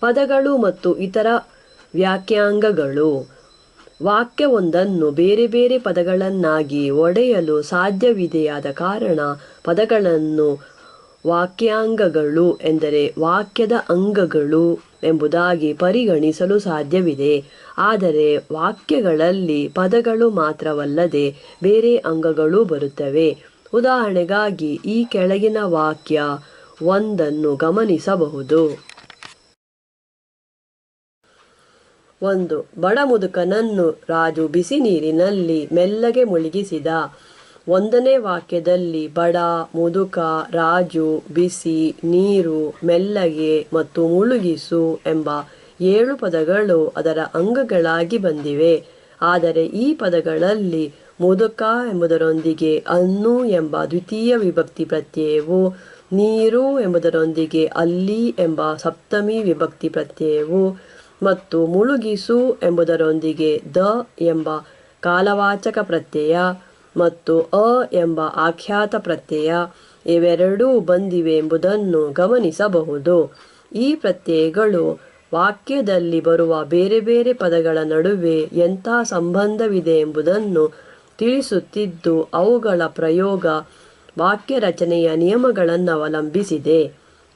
ಪದಗಳು ಮತ್ತು ಇತರ ವ್ಯಾಖ್ಯಾಂಗಗಳು. ವಾಕ್ಯವೊಂದನ್ನು ಬೇರೆ ಬೇರೆ ಪದಗಳನ್ನಾಗಿ ಒಡೆಯಲು ಸಾಧ್ಯವಿದೆಯಾದ ಕಾರಣ ಪದಗಳನ್ನು ವಾಕ್ಯಾಂಗಗಳು ಎಂದರೆ ವಾಕ್ಯದ ಅಂಗಗಳು ಎಂಬುದಾಗಿ ಪರಿಗಣಿಸಲು ಸಾಧ್ಯವಿದೆ. ಆದರೆ ವಾಕ್ಯಗಳಲ್ಲಿ ಪದಗಳು ಮಾತ್ರವಲ್ಲದೆ ಬೇರೆ ಅಂಗಗಳೂ ಬರುತ್ತವೆ. ಉದಾಹರಣೆಗಾಗಿ ಈ ಕೆಳಗಿನ ವಾಕ್ಯ ಒಂದನ್ನು ಗಮನಿಸಬಹುದು. 1. ಬಡ ಮುದುಕನನ್ನು ರಾಜು ಬಿಸಿ ನೀರಿನಲ್ಲಿ ಮೆಲ್ಲಗೆ ಮುಳುಗಿಸಿದ. 1ನೇ ವಾಕ್ಯದಲ್ಲಿ ಬಡ, ಮುದುಕ, ರಾಜು, ಬಿಸಿ, ನೀರು, ಮೆಲ್ಲಗೆ ಮತ್ತು ಮುಳುಗಿಸು ಎಂಬ 7 ಪದಗಳು ಅದರ ಅಂಗಗಳಾಗಿ ಬಂದಿವೆ. ಆದರೆ ಈ ಪದಗಳಲ್ಲಿ ಮುದುಕ ಎಂಬುದರೊಂದಿಗೆ ಅನ್ನು ಎಂಬ ದ್ವಿತೀಯ ವಿಭಕ್ತಿ ಪ್ರತ್ಯಯವು, ನೀರು ಎಂಬುದರೊಂದಿಗೆ ಅಲ್ಲಿ ಎಂಬ ಸಪ್ತಮಿ ವಿಭಕ್ತಿ ಪ್ರತ್ಯಯವು ಮತ್ತು ಮುಳುಗಿಸು ಎಂಬುದರೊಂದಿಗೆ ದ ಎಂಬ ಕಾಲವಾಚಕ ಪ್ರತ್ಯಯ ಮತ್ತು ಅ ಎಂಬ ಆಖ್ಯಾತ ಪ್ರತ್ಯಯ ಇವೆರಡೂ ಬಂದಿವೆ ಎಂಬುದನ್ನು ಗಮನಿಸಬಹುದು. ಈ ಪ್ರತ್ಯಯಗಳು ವಾಕ್ಯದಲ್ಲಿ ಬರುವ ಬೇರೆ ಬೇರೆ ಪದಗಳ ನಡುವೆ ಎಂಥ ಸಂಬಂಧವಿದೆ ಎಂಬುದನ್ನು ತಿಳಿಸುತ್ತಿದ್ದು ಅವುಗಳ ಪ್ರಯೋಗ ವಾಕ್ಯ ರಚನೆಯ ನಿಯಮಗಳನ್ನು ಅವಲಂಬಿಸಿದೆ.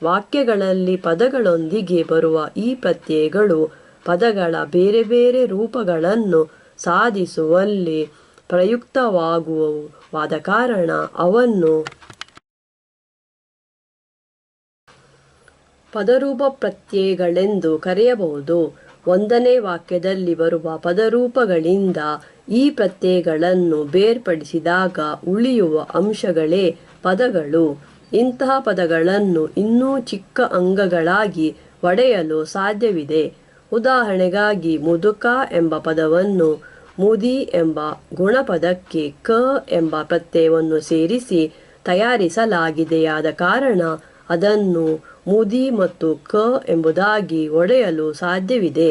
ವಾಕ್ಯಗಳಲ್ಲಿ ಪದಗಳೊಂದಿಗೆ ಬರುವ ಈ ಪ್ರತ್ಯಯಗಳು ಪದಗಳ ಬೇರೆ ಬೇರೆ ರೂಪಗಳನ್ನು ಸಾಧಿಸುವಲ್ಲಿ ಪ್ರಯುಕ್ತವಾಗುವವಾದ ಕಾರಣ ಅವನ್ನು ಪದರೂಪ ಪ್ರತ್ಯಯಗಳೆಂದು ಕರೆಯಬಹುದು. 1ನೇ ವಾಕ್ಯದಲ್ಲಿ ಬರುವ ಪದರೂಪಗಳಿಂದ ಈ ಪ್ರತ್ಯಯಗಳನ್ನು ಬೇರ್ಪಡಿಸಿದಾಗ ಉಳಿಯುವ ಅಂಶಗಳೇ ಪದಗಳು. ಇಂತಹ ಪದಗಳನ್ನು ಇನ್ನೂ ಚಿಕ್ಕ ಅಂಗಗಳಾಗಿ ಒಡೆಯಲು ಸಾಧ್ಯವಿದೆ. ಉದಾಹರಣೆಗಾಗಿ ಮುದುಕ ಎಂಬ ಪದವನ್ನು ಮುದಿ ಎಂಬ ಗುಣಪದಕ್ಕೆ ಕ ಎಂಬ ಪ್ರತ್ಯಯವನ್ನು ಸೇರಿಸಿ ತಯಾರಿಸಲಾಗಿದೆಯಾದ ಕಾರಣ ಅದನ್ನು ಮುದಿ ಮತ್ತು ಕ ಎಂಬುದಾಗಿ ಒಡೆಯಲು ಸಾಧ್ಯವಿದೆ.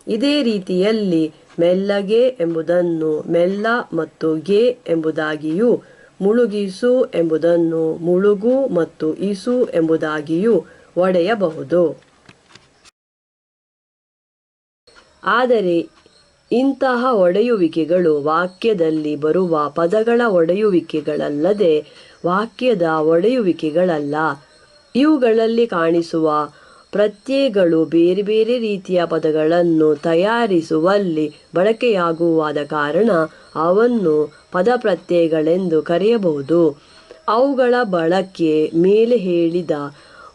ಇದೇ ರೀತಿಯಲ್ಲಿ ಮೆಲ್ಲಗೆ ಎಂಬುದನ್ನು ಮೆಲ್ಲ ಮತ್ತು ಗೆ ಎಂಬುದಾಗಿಯೂ, ಮುಳುಗಿಸು ಎಂಬುದನ್ನು ಮುಳುಗು ಮತ್ತು ಇಸು ಎಂಬುದಾಗಿಯೂ ಒಡೆಯಬಹುದು. ಆದರೆ ಇಂತಹ ಒಡೆಯುವಿಕೆಗಳು ವಾಕ್ಯದಲ್ಲಿ ಬರುವ ಪದಗಳ ಒಡೆಯುವಿಕೆಗಳಲ್ಲದೆ ವಾಕ್ಯದ ಒಡೆಯುವಿಕೆಗಳಲ್ಲ. ಇವುಗಳಲ್ಲಿ ಕಾಣಿಸುವ ಪ್ರತ್ಯಯಗಳು ಬೇರೆ ಬೇರೆ ರೀತಿಯ ಪದಗಳನ್ನು ತಯಾರಿಸುವಲ್ಲಿ ಬಳಕೆಯಾಗುವಾದ ಕಾರಣ ಅವನ್ನು ಪದಪ್ರತ್ಯಯಗಳೆಂದು ಕರೆಯಬಹುದು. ಅವುಗಳ ಬಳಕೆ ಮೇಲೆ ಹೇಳಿದ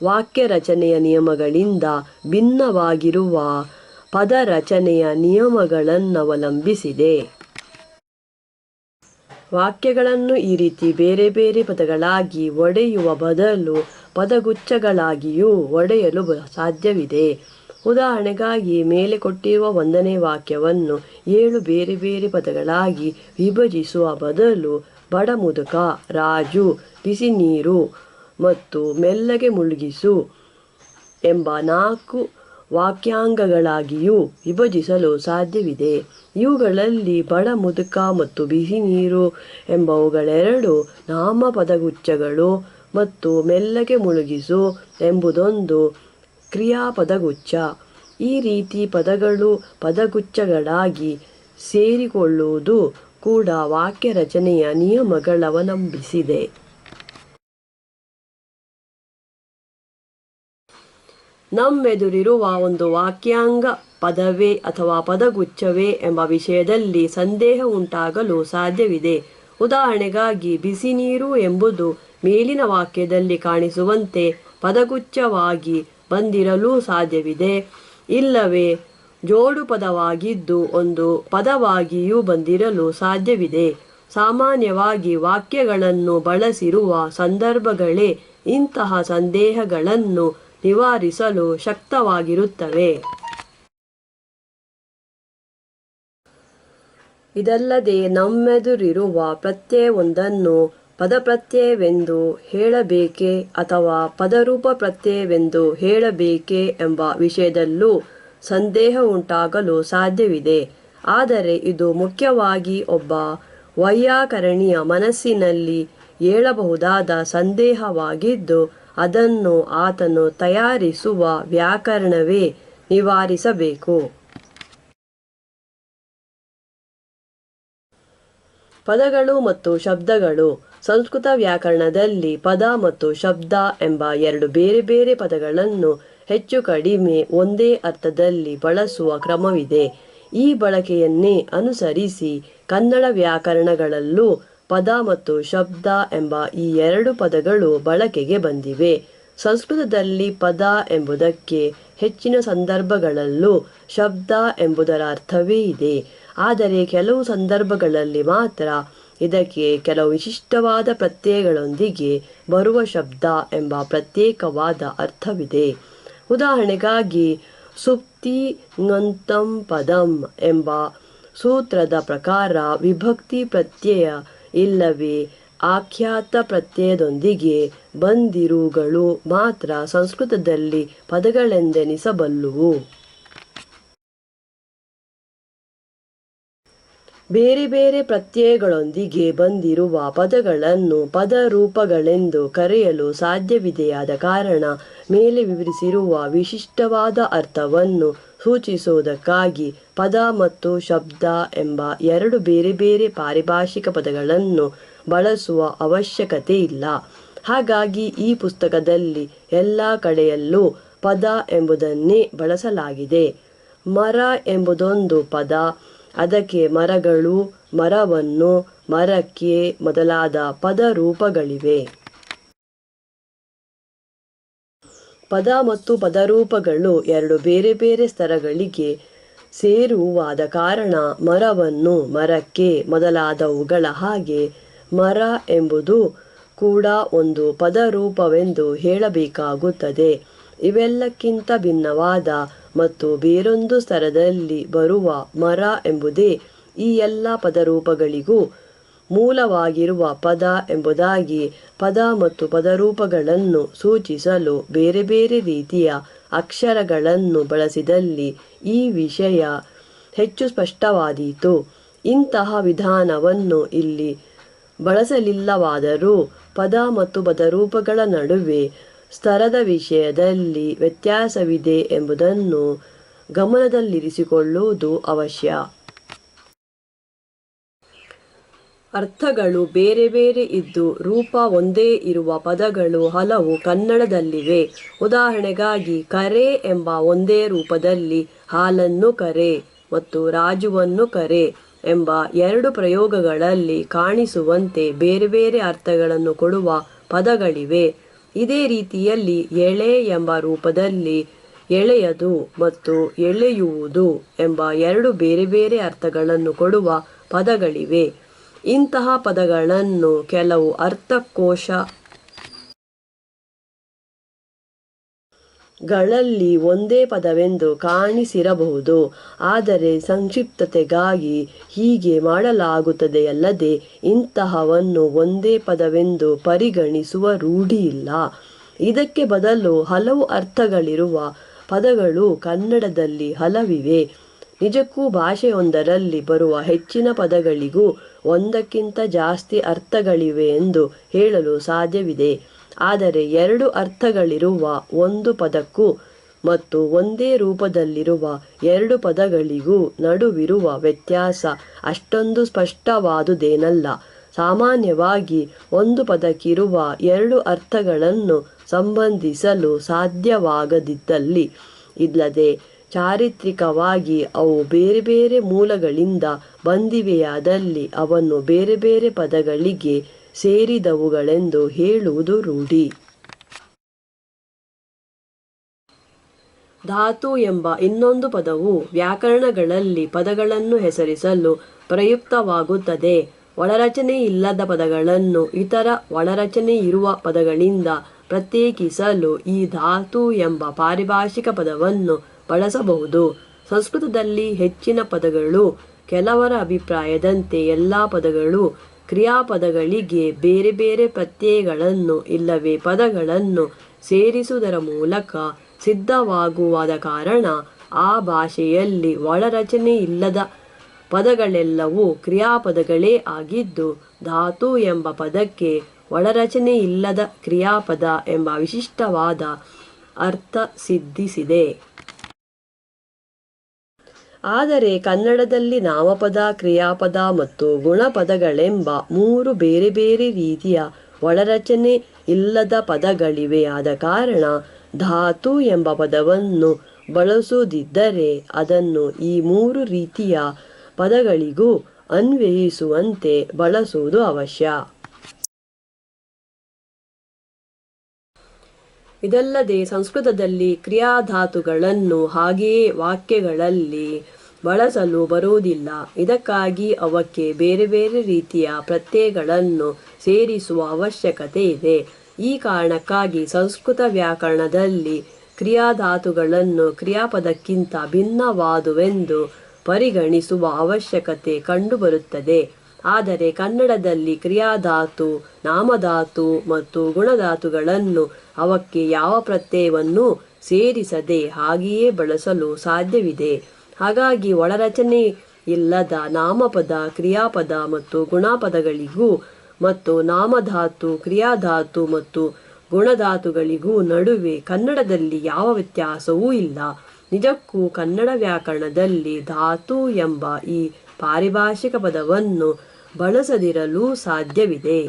ವಾಕ್ಯ ರಚನೆಯ ನಿಯಮಗಳಿಂದ ಭಿನ್ನವಾಗಿರುವ ಪದ ರಚನೆಯ ನಿಯಮಗಳನ್ನವಲಂಬಿಸಿದೆ. ವಾಕ್ಯಗಳನ್ನು ಈ ರೀತಿ ಬೇರೆ ಬೇರೆ ಪದಗಳಾಗಿ ಒಡೆಯುವ ಬದಲು ಪದಗುಚ್ಛಗಳಾಗಿಯೂ ಒಡೆಯಲು ಸಾಧ್ಯವಿದೆ. ಉದಾಹರಣೆಗಾಗಿ ಮೇಲೆ ಕೊಟ್ಟಿರುವ 1ನೇ ವಾಕ್ಯವನ್ನು 7 ಬೇರೆ ಬೇರೆ ಪದಗಳಾಗಿ ವಿಭಜಿಸುವ ಬದಲು ಬಡ ಮುದುಕ, ರಾಜು, ಬಿಸಿ ನೀರು ಮತ್ತು ಮೆಲ್ಲಗೆ ಮುಳುಗಿಸು ಎಂಬ 4 ವಾಕ್ಯಾಂಗಗಳಾಗಿಯೂ ವಿಭಜಿಸಲು ಸಾಧ್ಯವಿದೆ. ಇವುಗಳಲ್ಲಿ ಬಡ ಮುದುಕ ಮತ್ತು ಬಿಸಿ ನೀರು ಎಂಬವುಗಳೆರಡು ನಾಮಪದಗುಚ್ಛಗಳು ಮತ್ತು ಮೆಲ್ಲಗೆ ಮುಳುಗಿಸು ಎಂಬುದೊಂದು ಕ್ರಿಯಾಪದಗುಚ್ಛ. ಈ ರೀತಿ ಪದಗಳು ಪದಗುಚ್ಛಗಳಾಗಿ ಸೇರಿಕೊಳ್ಳುವುದು ಕೂಡ ವಾಕ್ಯ ರಚನೆಯ ನಿಯಮಗಳವಲಂಬಿಸಿದೆ. ನಮ್ಮೆದುರಿರುವ ಒಂದು ವಾಕ್ಯಾಂಗ ಪದವೇ ಅಥವಾ ಪದಗುಚ್ಛವೇ ಎಂಬ ವಿಷಯದಲ್ಲಿ ಸಂದೇಹ ಉಂಟಾಗಲು ಸಾಧ್ಯವಿದೆ. ಉದಾಹರಣೆಗಾಗಿ ಬಿಸಿ ನೀರು ಎಂಬುದು ಮೇಲಿನ ವಾಕ್ಯದಲ್ಲಿ ಕಾಣಿಸುವಂತೆ ಪದಗುಚ್ಛವಾಗಿ ಬಂದಿರಲೂ ಸಾಧ್ಯವಿದೆ. ಇಲ್ಲವೇ ಜೋಡು ಪದವಾಗಿದ್ದು ಒಂದು ಪದವಾಗಿಯೂ ಬಂದಿರಲು ಸಾಧ್ಯವಿದೆ. ಸಾಮಾನ್ಯವಾಗಿ ವಾಕ್ಯಗಳನ್ನು ಬಳಸಿರುವ ಸಂದರ್ಭಗಳೇ ಇಂತಹ ಸಂದೇಹಗಳನ್ನು ನಿವಾರಿಸಲು ಶಕ್ತವಾಗಿರುತ್ತವೆ. ಇದಲ್ಲದೆ ನಮ್ಮೆದುರಿರುವ ಪ್ರತ್ಯಯವೊಂದನ್ನು ಪದಪ್ರತ್ಯಯವೆಂದು ಹೇಳಬೇಕೇ ಅಥವಾ ಪದರೂಪ ಪ್ರತ್ಯಯವೆಂದು ಹೇಳಬೇಕೇ ಎಂಬ ವಿಷಯದಲ್ಲೂ ಸಂದೇಹ ಉಂಟಾಗಲು ಸಾಧ್ಯವಿದೆ. ಆದರೆ ಇದು ಮುಖ್ಯವಾಗಿ ಒಬ್ಬ ವೈಯಾಕರಣಿಯ ಮನಸ್ಸಿನಲ್ಲಿ ಏಳಬಹುದಾದ ಸಂದೇಹವಾಗಿದ್ದು ಅದನ್ನು ಆತನು ತಯಾರಿಸುವ ವ್ಯಾಕರಣವೇ ನಿವಾರಿಸಬೇಕು. ಪದಗಳು ಮತ್ತು ಶಬ್ದಗಳು. ಸಂಸ್ಕೃತ ವ್ಯಾಕರಣದಲ್ಲಿ ಪದ ಮತ್ತು ಶಬ್ದ ಎಂಬ ಎರಡು ಬೇರೆ ಬೇರೆ ಪದಗಳನ್ನು ಹೆಚ್ಚು ಕಡಿಮೆ ಒಂದೇ ಅರ್ಥದಲ್ಲಿ ಬಳಸುವ ಕ್ರಮವಿದೆ. ಈ ಬಳಕೆಯನ್ನೇ ಅನುಸರಿಸಿ ಕನ್ನಡ ವ್ಯಾಕರಣಗಳಲ್ಲೂ ಪದ ಮತ್ತು ಶಬ್ದ ಎಂಬ ಈ ಎರಡು ಪದಗಳು ಬಳಕೆಗೆ ಬಂದಿವೆ. ಸಂಸ್ಕೃತದಲ್ಲಿ ಪದ ಎಂಬುದಕ್ಕೆ ಹೆಚ್ಚಿನ ಸಂದರ್ಭಗಳಲ್ಲೂ ಶಬ್ದ ಎಂಬುದರ ಅರ್ಥವೇ ಇದೆ. ಆದರೆ ಕೆಲವು ಸಂದರ್ಭಗಳಲ್ಲಿ ಮಾತ್ರ ಇದಕ್ಕೆ ಕೆಲವು ವಿಶಿಷ್ಟವಾದ ಪ್ರತ್ಯಯಗಳೊಂದಿಗೆ ಬರುವ ಶಬ್ದ ಎಂಬ ಪ್ರತ್ಯೇಕವಾದ ಅರ್ಥವಿದೆ. ಉದಾಹರಣೆಗಾಗಿ ಸುಪ್ತಿ ಞಂತಂ ಪದಂ ಎಂಬ ಸೂತ್ರದ ಪ್ರಕಾರ ವಿಭಕ್ತಿ ಪ್ರತ್ಯಯ ಇಲ್ಲವೇ ಆಖ್ಯಾತ ಪ್ರತ್ಯಯದೊಂದಿಗೆ ಬಂದಿರುವುಗಳು ಮಾತ್ರ ಸಂಸ್ಕೃತದಲ್ಲಿ ಪದಗಳೆಂದೆನಿಸಬಲ್ಲುವು. ಬೇರೆ ಬೇರೆ ಪ್ರತ್ಯಯಗಳೊಂದಿಗೆ ಬಂದಿರುವ ಪದಗಳನ್ನು ಪದರೂಪಗಳೆಂದು ಕರೆಯಲು ಸಾಧ್ಯವಿದೆಯಾದ ಕಾರಣ ಮೇಲೆ ವಿವರಿಸಿರುವ ವಿಶಿಷ್ಟವಾದ ಅರ್ಥವನ್ನು ಸೂಚಿಸುವುದಕ್ಕಾಗಿ ಪದ ಮತ್ತು ಶಬ್ದ ಎಂಬ ಎರಡು ಬೇರೆ ಬೇರೆ ಪಾರಿಭಾಷಿಕ ಪದಗಳನ್ನು ಬಳಸುವ ಅವಶ್ಯಕತೆ ಇಲ್ಲ. ಹಾಗಾಗಿ ಈ ಪುಸ್ತಕದಲ್ಲಿ ಎಲ್ಲ ಕಡೆಯಲ್ಲೂ ಪದ ಎಂಬುದನ್ನೇ ಬಳಸಲಾಗಿದೆ. ಮರ ಎಂಬುದೊಂದು ಪದ. ಅದಕ್ಕೆ ಮರಗಳು, ಮರವನ್ನು, ಮರಕ್ಕೆ ಮೊದಲಾದ ಪದರೂಪಗಳಿವೆ. ಪದ ಮತ್ತು ಪದರೂಪಗಳು ಎರಡು ಬೇರೆ ಬೇರೆ ಸ್ತರಗಳಿಗೆ ಸೇರುವಾದ ಕಾರಣ ಮರವನ್ನು, ಮರಕ್ಕೆ ಮೊದಲಾದವುಗಳ ಹಾಗೆ ಮರ ಎಂಬುದು ಕೂಡ ಒಂದು ಪದರೂಪವೆಂದು ಹೇಳಬೇಕಾಗುತ್ತದೆ. ಇವೆಲ್ಲಕ್ಕಿಂತ ಭಿನ್ನವಾದ ಮತ್ತು ಬೇರೊಂದು ಸ್ತರದಲ್ಲಿ ಬರುವ ಮರ ಎಂಬುದೇ ಈ ಎಲ್ಲ ಪದರೂಪಗಳಿಗೂ ಮೂಲವಾಗಿರುವ ಪದ ಎಂಬುದಾಗಿ ಪದ ಮತ್ತು ಪದರೂಪಗಳನ್ನು ಸೂಚಿಸಲು ಬೇರೆ ಬೇರೆ ರೀತಿಯ ಅಕ್ಷರಗಳನ್ನು ಬಳಸಿದಲ್ಲಿ ಈ ವಿಷಯ ಹೆಚ್ಚು ಸ್ಪಷ್ಟವಾದೀತು. ಇಂತಹ ವಿಧಾನವನ್ನು ಇಲ್ಲಿ ಬಳಸಲಿಲ್ಲವಾದರೂ ಪದ ಮತ್ತು ಪದರೂಪಗಳ ನಡುವೆ ಸ್ತರದ ವಿಷಯದಲ್ಲಿ ವ್ಯತ್ಯಾಸವಿದೆ ಎಂಬುದನ್ನು ಗಮನದಲ್ಲಿರಿಸಿಕೊಳ್ಳುವುದು ಅವಶ್ಯ. ಅರ್ಥಗಳು ಬೇರೆ ಬೇರೆ ಇದ್ದು ರೂಪ ಒಂದೇ ಇರುವ ಪದಗಳು ಹಲವು ಕನ್ನಡದಲ್ಲಿವೆ. ಉದಾಹರಣೆಗಾಗಿ ಕರೆ ಎಂಬ ಒಂದೇ ರೂಪದಲ್ಲಿ ಹಾಲನ್ನು ಕರೆ ಮತ್ತು ರಾಜುವನ್ನು ಕರೆ ಎಂಬ ಎರಡು ಪ್ರಯೋಗಗಳಲ್ಲಿ ಕಾಣಿಸುವಂತೆ ಬೇರೆ ಬೇರೆ ಅರ್ಥಗಳನ್ನು ಕೊಡುವ ಪದಗಳಿವೆ. ಇದೇ ರೀತಿಯಲ್ಲಿ ಎಳೆ ಎಂಬ ರೂಪದಲ್ಲಿ ಎಳೆಯದು ಮತ್ತು ಎಳೆಯುವುದು ಎಂಬ ಎರಡು ಬೇರೆ ಬೇರೆ ಅರ್ಥಗಳನ್ನು ಕೊಡುವ ಪದಗಳಿವೆ. ಇಂತಹ ಪದಗಳನ್ನು ಕೆಲವು ಅರ್ಥಕೋಶಗಳಲ್ಲಿ ಒಂದೇ ಪದವೆಂದು ಕಾಣಿಸಿರಬಹುದು. ಆದರೆ ಸಂಕ್ಷಿಪ್ತತೆಗಾಗಿ ಹೀಗೆ ಮಾಡಲಾಗುತ್ತದೆಯಲ್ಲದೆ ಇಂತಹವನ್ನು ಒಂದೇ ಪದವೆಂದು ಪರಿಗಣಿಸುವ ರೂಢಿಯಿಲ್ಲ. ಇದಕ್ಕೆ ಬದಲು ಹಲವು ಅರ್ಥಗಳಿರುವ ಪದಗಳು ಕನ್ನಡದಲ್ಲಿ ಹಲವಿವೆ. ನಿಜಕ್ಕೂ ಭಾಷೆಯೊಂದರಲ್ಲಿ ಬರುವ ಹೆಚ್ಚಿನ ಪದಗಳಿಗೂ ಒಂದಕ್ಕಿಂತ ಜಾಸ್ತಿ ಅರ್ಥಗಳಿವೆ ಎಂದು ಹೇಳಲು ಸಾಧ್ಯವಿದೆ. ಆದರೆ ಎರಡು ಅರ್ಥಗಳಿರುವ ಒಂದು ಪದಕ್ಕೂ ಮತ್ತು ಒಂದೇ ರೂಪದಲ್ಲಿರುವ ಎರಡು ಪದಗಳಿಗೂ ನಡುವಿರುವ ವ್ಯತ್ಯಾಸ ಅಷ್ಟೊಂದು ಸ್ಪಷ್ಟವಾದುದೇನಲ್ಲ. ಸಾಮಾನ್ಯವಾಗಿ ಒಂದು ಪದಕ್ಕಿರುವ ಎರಡು ಅರ್ಥಗಳನ್ನು ಸಂಬಂಧಿಸಲು ಸಾಧ್ಯವಾಗದಿದ್ದಲ್ಲಿ, ಇಲ್ಲದೆ ಚಾರಿತ್ರಿಕವಾಗಿ ಅವು ಬೇರೆ ಬೇರೆ ಮೂಲಗಳಿಂದ ಬಂದಿವೆಯಾದಲ್ಲಿ ಅವನ್ನು ಬೇರೆ ಬೇರೆ ಪದಗಳಿಗೆ ಸೇರಿದವುಗಳೆಂದು ಹೇಳುವುದು ರೂಢಿ. ಧಾತು ಎಂಬ ಇನ್ನೊಂದು ಪದವು ವ್ಯಾಕರಣಗಳಲ್ಲಿ ಪದಗಳನ್ನು ಹೆಸರಿಸಲು ಪ್ರಯುಕ್ತವಾಗುತ್ತದೆ. ಒಳರಚನೆ ಇಲ್ಲದ ಪದಗಳನ್ನು ಇತರ ಒಳರಚನೆ ಇರುವ ಪದಗಳಿಂದ ಪ್ರತ್ಯೇಕಿಸಲು ಈ ಧಾತು ಎಂಬ ಪಾರಿಭಾಷಿಕ ಪದವನ್ನು ಬಳಸಬಹುದು. ಸಂಸ್ಕೃತದಲ್ಲಿ ಹೆಚ್ಚಿನ ಪದಗಳು, ಕೆಲವರ ಅಭಿಪ್ರಾಯದಂತೆ ಎಲ್ಲ ಪದಗಳು, ಕ್ರಿಯಾಪದಗಳಿಗೆ ಬೇರೆ ಬೇರೆ ಪ್ರತ್ಯಯಗಳನ್ನು ಇಲ್ಲವೇ ಪದಗಳನ್ನು ಸೇರಿಸುವುದರ ಮೂಲಕ ಸಿದ್ಧವಾಗುವಾದ ಕಾರಣ ಆ ಭಾಷೆಯಲ್ಲಿ ಒಳರಚನೆ ಇಲ್ಲದ ಪದಗಳೆಲ್ಲವೂ ಕ್ರಿಯಾಪದಗಳೇ ಆಗಿದ್ದು, ಧಾತು ಎಂಬ ಪದಕ್ಕೆ ಒಳರಚನೆ ಇಲ್ಲದ ಕ್ರಿಯಾಪದ ಎಂಬ ವಿಶಿಷ್ಟವಾದ ಅರ್ಥ ಸಿದ್ಧಿಸಿದೆ. ಆದರೆ ಕನ್ನಡದಲ್ಲಿ ನಾಮಪದ, ಕ್ರಿಯಾಪದ ಮತ್ತು ಗುಣಪದಗಳೆಂಬ 3 ಬೇರೆ ಬೇರೆ ರೀತಿಯ ಒಳರಚನೆ ಇಲ್ಲದ ಪದಗಳಿವೆ. ಆದ ಕಾರಣ ಧಾತು ಎಂಬ ಪದವನ್ನು ಬಳಸುವುದಿದ್ದರೆ ಅದನ್ನು ಈ 3 ರೀತಿಯ ಪದಗಳಿಗೂ ಅನ್ವಯಿಸುವಂತೆ ಬಳಸುವುದು ಅವಶ್ಯ. ಇದಲ್ಲದೆ ಸಂಸ್ಕೃತದಲ್ಲಿ ಕ್ರಿಯಾಧಾತುಗಳನ್ನು ಹಾಗೆಯೇ ವಾಕ್ಯಗಳಲ್ಲಿ ಬಳಸಲು ಬರುವುದಿಲ್ಲ. ಇದಕ್ಕಾಗಿ ಅವಕ್ಕೆ ಬೇರೆ ಬೇರೆ ರೀತಿಯ ಪ್ರತ್ಯಯಗಳನ್ನು ಸೇರಿಸುವ ಅವಶ್ಯಕತೆ ಇದೆ. ಈ ಕಾರಣಕ್ಕಾಗಿ ಸಂಸ್ಕೃತ ವ್ಯಾಕರಣದಲ್ಲಿ ಕ್ರಿಯಾಧಾತುಗಳನ್ನು ಕ್ರಿಯಾಪದಕ್ಕಿಂತ ಭಿನ್ನವಾದುವೆಂದು ಪರಿಗಣಿಸುವ ಅವಶ್ಯಕತೆ ಕಂಡುಬರುತ್ತದೆ. ಆದರೆ ಕನ್ನಡದಲ್ಲಿ ಕ್ರಿಯಾಧಾತು, ನಾಮಧಾತು ಮತ್ತು ಗುಣಧಾತುಗಳನ್ನು ಅವಕ್ಕೆ ಯಾವ ಪ್ರತ್ಯಯವನ್ನೂ ಸೇರಿಸದೆ ಹಾಗೆಯೇ ಬಳಸಲು ಸಾಧ್ಯವಿದೆ. ಹಾಗಾಗಿ ಒಳರಚನೆ ಇಲ್ಲದ ನಾಮಪದ, ಕ್ರಿಯಾಪದ ಮತ್ತು ಗುಣಪದಗಳಿಗೂ ಮತ್ತು ನಾಮಧಾತು, ಕ್ರಿಯಾಧಾತು ಮತ್ತು ಗುಣಧಾತುಗಳಿಗೂ ನಡುವೆ ಕನ್ನಡದಲ್ಲಿ ಯಾವ ವ್ಯತ್ಯಾಸವೂ ಇಲ್ಲ. ನಿಜಕ್ಕೂ ಕನ್ನಡ ವ್ಯಾಕರಣದಲ್ಲಿ ಧಾತು ಎಂಬ ಈ ಪಾರಿಭಾಷಿಕ ಪದವನ್ನು ಬಳಸದಿರಲು ಸಾಧ್ಯವಿದೆ.